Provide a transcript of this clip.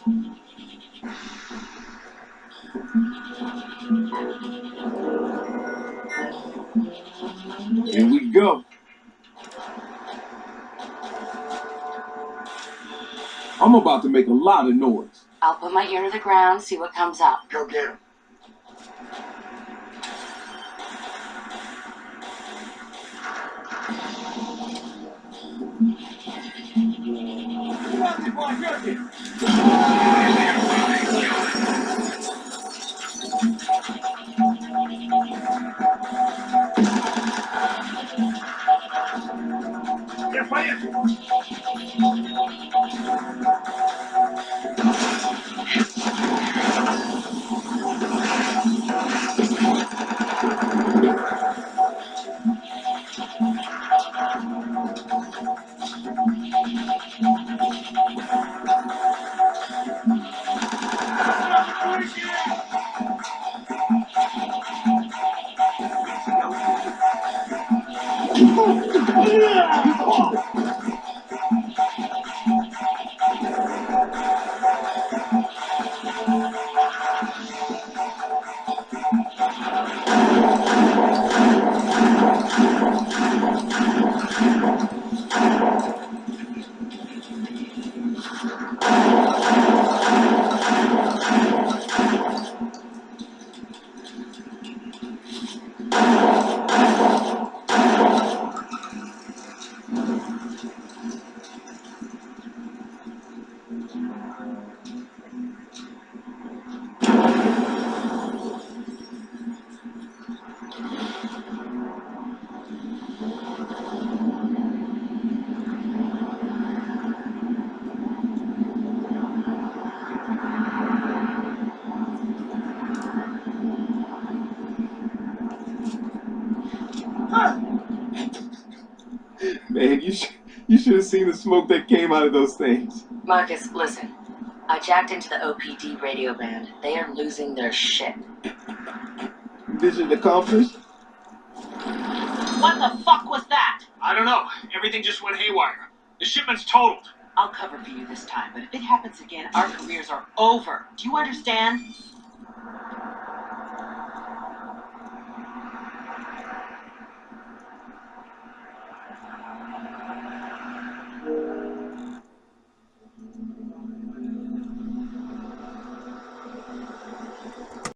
Here we go. I'm about to make a lot of noise. I'll put my ear to the ground, see what comes up. Go get him. They're fighting. Man, you should have seen the smoke that came out of those things. Marcus, listen. I jacked into the OPD radio band. They are losing their shit. Mission accomplished? What the fuck was that? I don't know. Everything just went haywire. The shipment's totaled. I'll cover for you this time, but if it happens again, our careers are over. Do you understand?